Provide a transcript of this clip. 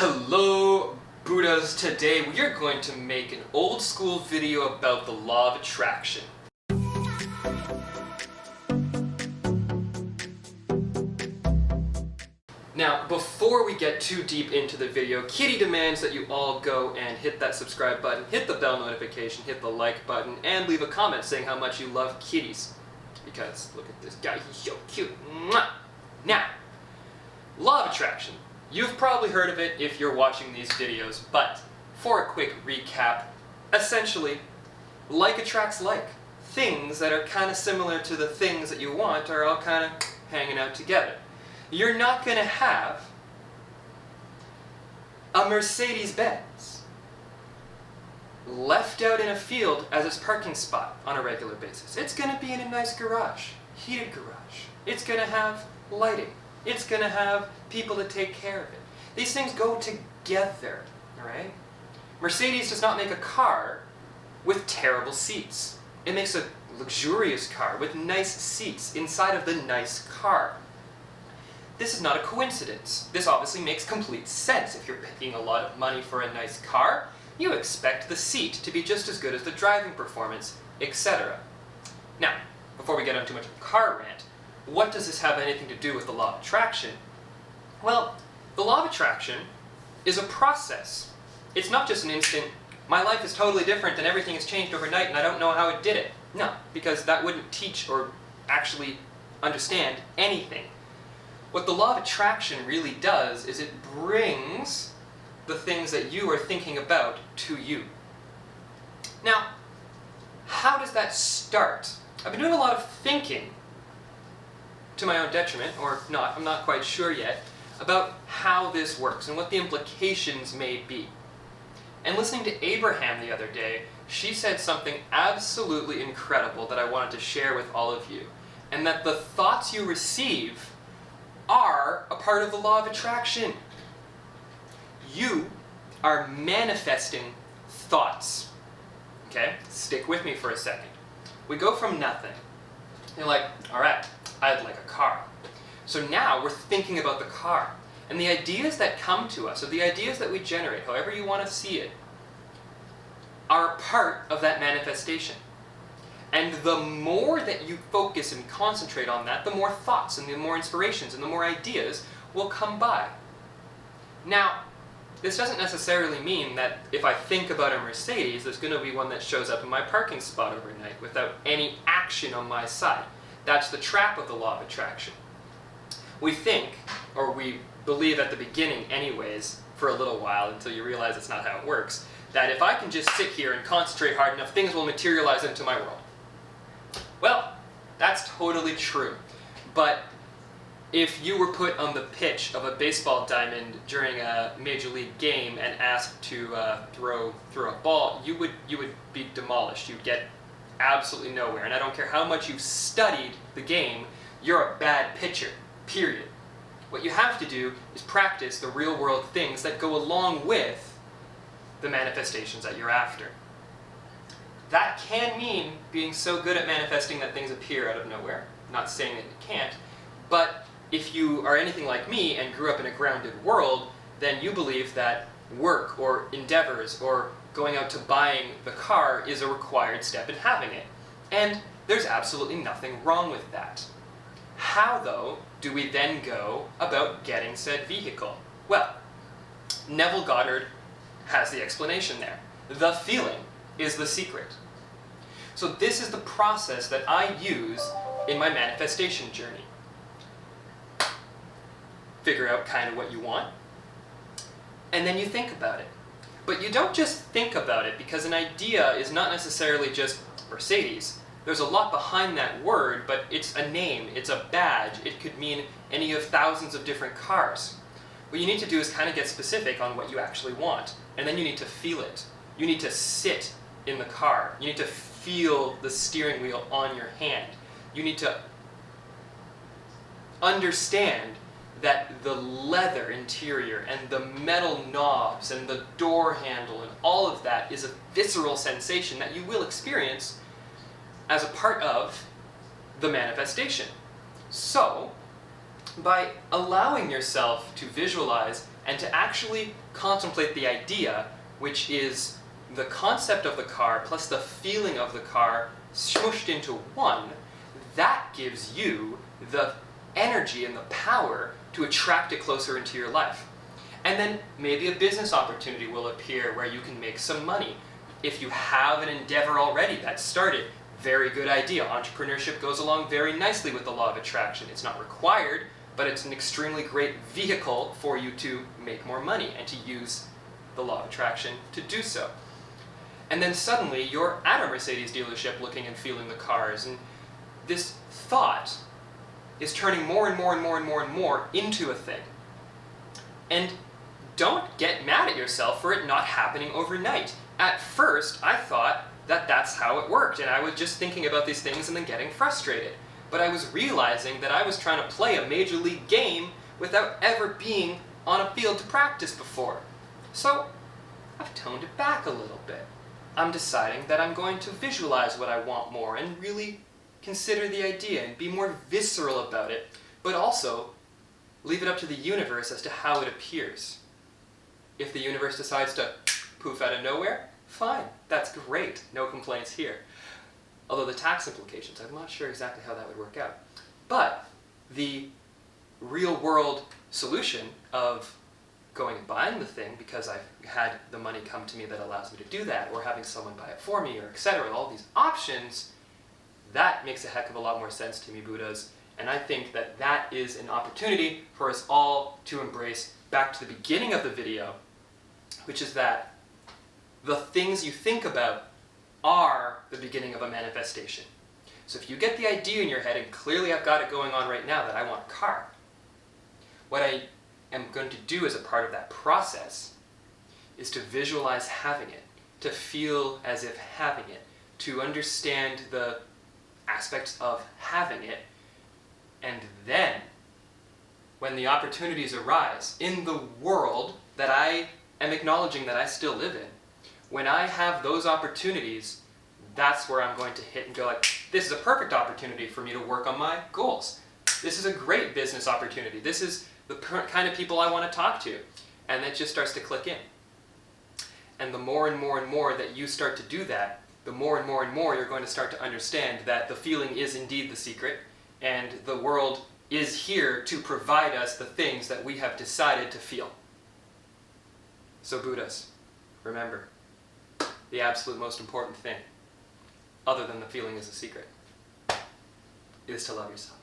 Hello Buddhas, today we are going to make an old school video about the law of attraction. Now, before we get too deep into the video, Kitty demands that you all go and hit that subscribe button, hit the bell notification, hit the like button, and leave a comment saying how much you love kitties. Because, look at this guy, he's so cute. Mwah! Now, law of attraction. You've probably heard of it if you're watching these videos, but for a quick recap, essentially, like attracts like. Things that are kind of similar to the things that you want are all kind of hanging out together. You're not going to have a Mercedes-Benz left out in a field as its parking spot on a regular basis. It's going to be in a nice garage, heated garage. It's going to have lighting. It's going to have people to take care of it. These things go together, alright? Mercedes does not make a car with terrible seats. It makes a luxurious car with nice seats inside of the nice car. This is not a coincidence. This obviously makes complete sense. If you're paying a lot of money for a nice car, you expect the seat to be just as good as the driving performance, etc. Now, before we get on too much of a car rant, what does this have anything to do with the law of attraction? Well, the law of attraction is a process. It's not just an instant, my life is totally different and everything has changed overnight and I don't know how it did it. No, because that wouldn't teach or actually understand anything. What the law of attraction really does is it brings the things that you are thinking about to you. Now, how does that start? I've been doing a lot of thinking, to my own detriment, or not, I'm not quite sure yet, about how this works and what the implications may be. And listening to Abraham the other day, she said something absolutely incredible that I wanted to share with all of you. And that the thoughts you receive are a part of the law of attraction. You are manifesting thoughts. Okay? Stick with me for a second. We go from nothing. You're like, alright, I'd like a car. So now we're thinking about the car. And the ideas that come to us, or the ideas that we generate, however you want to see it, are part of that manifestation. And the more that you focus and concentrate on that, the more thoughts and the more inspirations and the more ideas will come by. Now, this doesn't necessarily mean that if I think about a Mercedes, there's going to be one that shows up in my parking spot overnight without any action on my side. That's the trap of the law of attraction. We think, or we believe at the beginning anyways, for a little while until you realize it's not how it works, that if I can just sit here and concentrate hard enough, things will materialize into my world. Well, that's totally true. But if you were put on the pitch of a baseball diamond during a major league game and asked to throw a ball, you would be demolished. You'd get absolutely nowhere. And I don't care how much you've studied the game, you're a bad pitcher, period. What you have to do is practice the real world things that go along with the manifestations that you're after. That can mean being so good at manifesting that things appear out of nowhere. I'm not saying that you can't, but if you are anything like me and grew up in a grounded world, then you believe that work or endeavors or going out to buying the car is a required step in having it. And there's absolutely nothing wrong with that. How, though, do we then go about getting said vehicle? Well, Neville Goddard has the explanation there. The feeling is the secret. So this is the process that I use in my manifestation journey. Figure out kind of what you want, and then you think about it. But you don't just think about it, because an idea is not necessarily just Mercedes. There's a lot behind that word, but it's a name, it's a badge, it could mean any of thousands of different cars. What you need to do is kind of get specific on what you actually want, and then you need to feel it. You need to sit in the car. You need to feel the steering wheel on your hand. You need to understand that the leather interior and the metal knobs and the door handle and all of that is a visceral sensation that you will experience as a part of the manifestation. So, by allowing yourself to visualize and to actually contemplate the idea, which is the concept of the car plus the feeling of the car smooshed into one, that gives you the energy and the power to attract it closer into your life. And then maybe a business opportunity will appear where you can make some money. If you have an endeavor already that started, very good idea. Entrepreneurship goes along very nicely with the law of attraction. It's not required, but it's an extremely great vehicle for you to make more money and to use the law of attraction to do so. And then suddenly you're at a Mercedes dealership looking and feeling the cars, and this thought is turning more and more and more and more and more into a thing. And don't get mad at yourself for it not happening overnight. At first, I thought that that's how it worked, and I was just thinking about these things and then getting frustrated. But I was realizing that I was trying to play a major league game without ever being on a field to practice before. So I've toned it back a little bit. I'm deciding that I'm going to visualize what I want more and really consider the idea and be more visceral about it, but also leave it up to the universe as to how it appears. If the universe decides to poof out of nowhere, fine, that's great, no complaints here. Although the tax implications, I'm not sure exactly how that would work out. But the real world solution of going and buying the thing because I've had the money come to me that allows me to do that, or having someone buy it for me, or etc., all these options, that makes a heck of a lot more sense to me, Buddhas. And I think that that is an opportunity for us all to embrace, back to the beginning of the video, which is that the things you think about are the beginning of a manifestation. So if you get the idea in your head, and clearly I've got it going on right now that I want a car, what I am going to do as a part of that process is to visualize having it, to feel as if having it, to understand the aspects of having it, and then when the opportunities arise in the world that I am acknowledging that I still live in, when I have those opportunities, that's where I'm going to hit and go like, this is a perfect opportunity for me to work on my goals. This is a great business opportunity. This is the kind of people I want to talk to. And that just starts to click in. And the more and more and more that you start to do that, the more and more and more you're going to start to understand that the feeling is indeed the secret, and the world is here to provide us the things that we have decided to feel. So Buddhas, remember, the absolute most important thing, other than the feeling is a secret, is to love yourself.